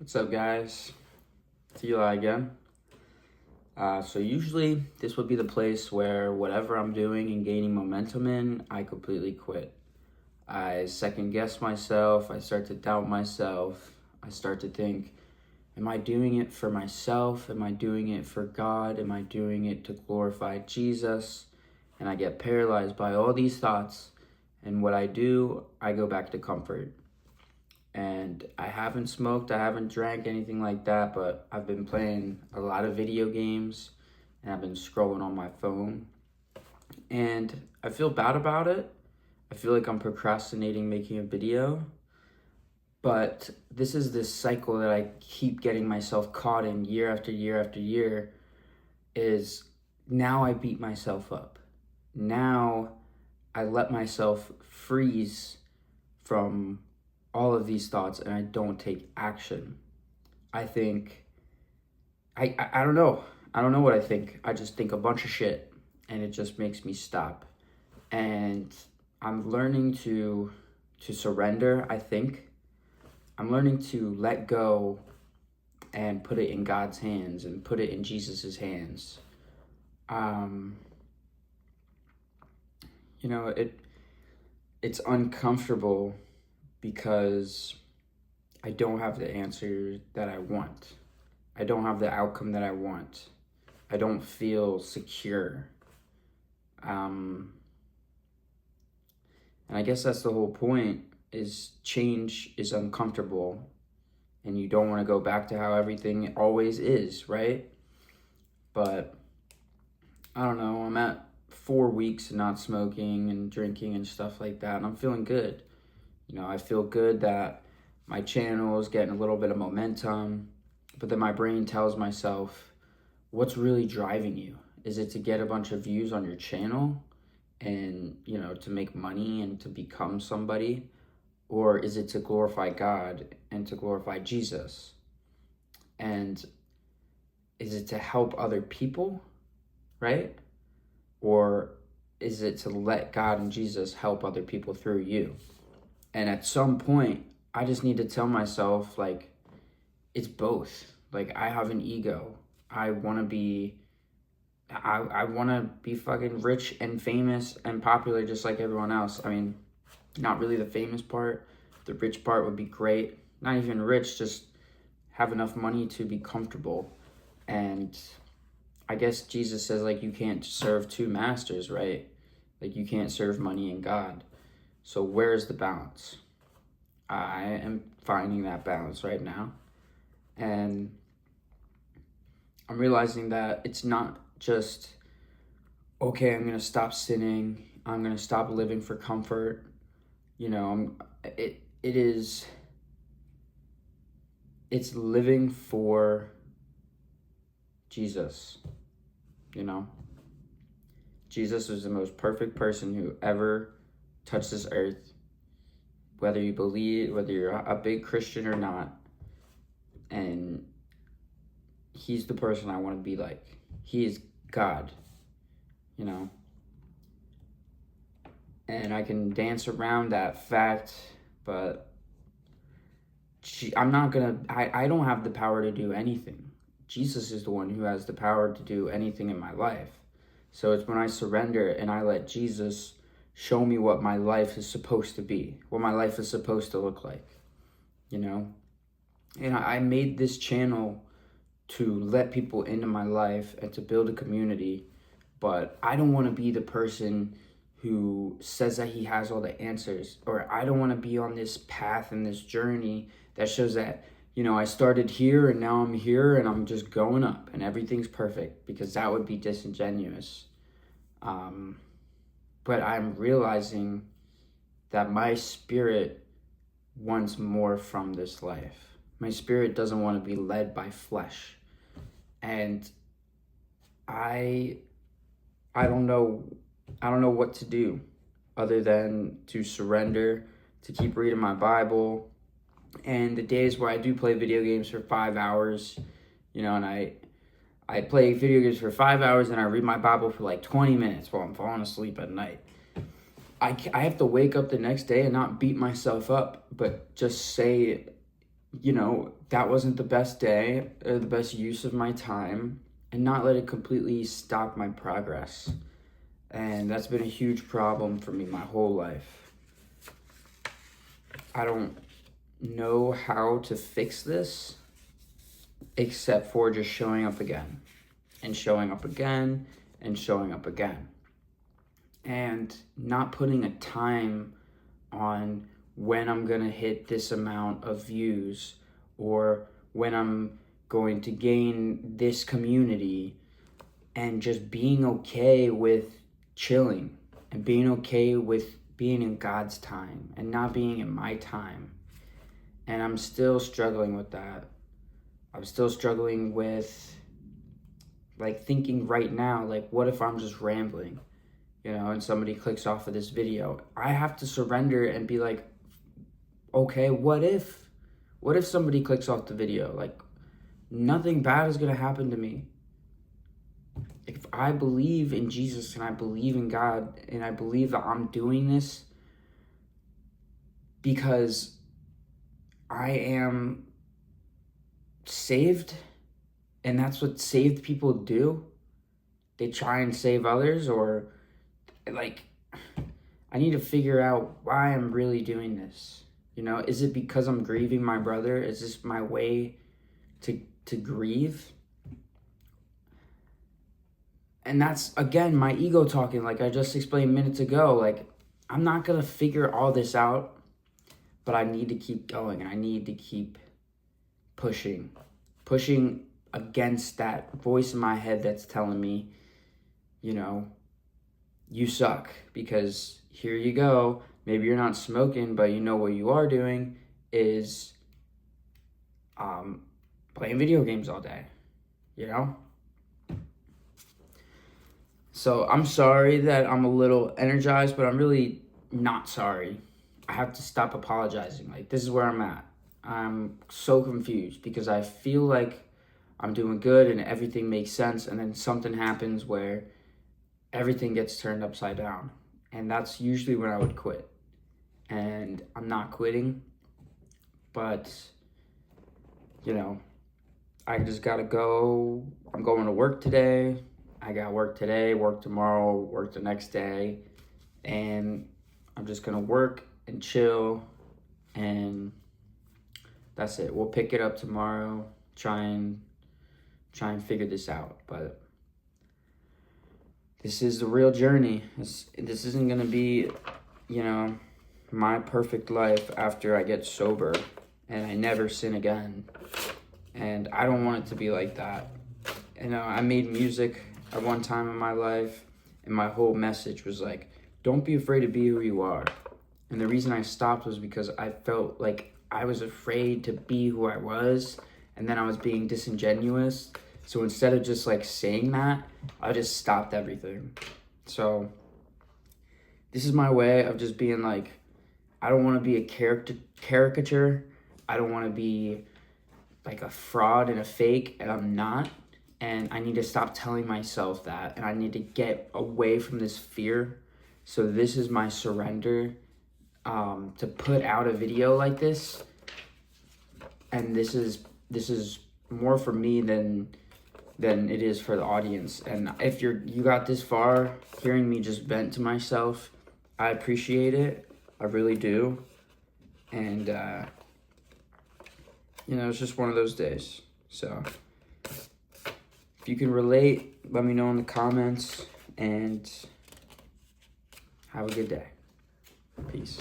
What's up, guys? It's Eli again. So usually this would be the place where whatever I'm doing and gaining momentum in, I completely quit. I second guess myself. I start to doubt myself. I start to think, am I doing it for myself? Am I doing it for God? Am I doing it to glorify Jesus? And I get paralyzed by all these thoughts. And what I do, I go back to comfort. And I haven't smoked, I haven't drank, anything like that, but I've been playing a lot of video games and I've been scrolling on my phone. And I feel bad about it. I feel like I'm procrastinating making a video. But this is this cycle that I keep getting myself caught in year after year after year, is now I beat myself up. Now I let myself freeze from all of these thoughts and I don't take action. I think, I don't know. I don't know what I think. I just think a bunch of shit and it just makes me stop. And I'm learning to surrender, I think. I'm learning to let go and put it in God's hands and put it in Jesus's hands. It's uncomfortable because I don't have the answer that I want. I don't have the outcome that I want. I don't feel secure. And I guess that's the whole point, is change is uncomfortable and you don't want to go back to how everything always is, right? But I don't know, I'm at 4 weeks of not smoking and drinking and stuff like that, and I'm feeling good. I feel good that my channel is getting a little bit of momentum, but then my brain tells myself, what's really driving you? Is it to get a bunch of views on your channel and, to make money and to become somebody? Or is it to glorify God and to glorify Jesus? And is it to help other people, right? Or is it to let God and Jesus help other people through you? And at some point, I just need to tell myself, it's both. I have an ego. I want to be fucking rich and famous and popular just like everyone else. I mean, not really the famous part. The rich part would be great. Not even rich, just have enough money to be comfortable. And I guess Jesus says, you can't serve two masters, right? You can't serve money and God. So where's the balance? I am finding that balance right now. And I'm realizing that it's not just, okay, I'm going to stop sinning. I'm going to stop living for comfort. It's living for Jesus. Jesus was the most perfect person who ever touched this earth. Whether you believe, whether you're a big Christian or not, and he's the person I want to be like. He is God, and I can dance around that fact, but I don't have the power to do anything. Jesus is the one who has the power to do anything in my life. So it's when I surrender and I let Jesus show me what my life is supposed to be, what my life is supposed to look like, And I made this channel to let people into my life and to build a community, but I don't want to be the person who says that he has all the answers, or I don't want to be on this path and this journey that shows that, I started here and now I'm here and I'm just going up and everything's perfect, because that would be disingenuous. But I'm realizing that my spirit wants more from this life. My spirit doesn't want to be led by flesh. And I don't know what to do other than to surrender, to keep reading my Bible. And the days where I do play video games for 5 hours, and I play video games for 5 hours and I read my Bible for 20 minutes while I'm falling asleep at night. I have to wake up the next day and not beat myself up, but just say, that wasn't the best day or the best use of my time, and not let it completely stop my progress. And that's been a huge problem for me my whole life. I don't know how to fix this except for just showing up again and showing up again and showing up again, and not putting a time on when I'm gonna hit this amount of views or when I'm going to gain this community, and just being okay with chilling and being okay with being in God's time and not being in my time. And I'm still struggling with that. I'm still struggling with thinking right now, what if I'm just rambling, and somebody clicks off of this video? I have to surrender and be like, okay, what if somebody clicks off the video? Nothing bad is going to happen to me. If I believe in Jesus and I believe in God and I believe that I'm doing this because I am saved, and that's what saved people do. They try and save others, or I need to figure out why I'm really doing this. Is it because I'm grieving my brother? Is this my way to grieve? And that's, again, my ego talking, like I just explained minutes ago. I'm not going to figure all this out, but I need to keep going, and I need to keep pushing against that voice in my head that's telling me, you suck, because here you go. Maybe you're not smoking, but what you are doing is playing video games all day, So I'm sorry that I'm a little energized, but I'm really not sorry. I have to stop apologizing. This is where I'm at. I'm so confused because I feel like I'm doing good and everything makes sense, and then something happens where everything gets turned upside down. And that's usually when I would quit. And I'm not quitting, but, I just gotta go. I'm going to work today. I got work today, work tomorrow, work the next day. And I'm just gonna work and chill, and that's it. We'll pick it up tomorrow, try and figure this out. But this is the real journey. This isn't gonna be, my perfect life after I get sober and I never sin again. And I don't want it to be like that. I made music at one time in my life, and my whole message was don't be afraid to be who you are. And the reason I stopped was because I felt like I was afraid to be who I was, and then I was being disingenuous. So instead of just saying that, I just stopped everything. So this is my way of just being I don't want to be a caricature. I don't want to be a fraud and a fake, and I'm not. And I need to stop telling myself that, and I need to get away from this fear. So this is my surrender, to put out a video like this. And this is more for me than it is for the audience. And if you got this far, hearing me just vent to myself, I appreciate it. I really do. And it's just one of those days. So if you can relate, let me know in the comments, and have a good day. Peace.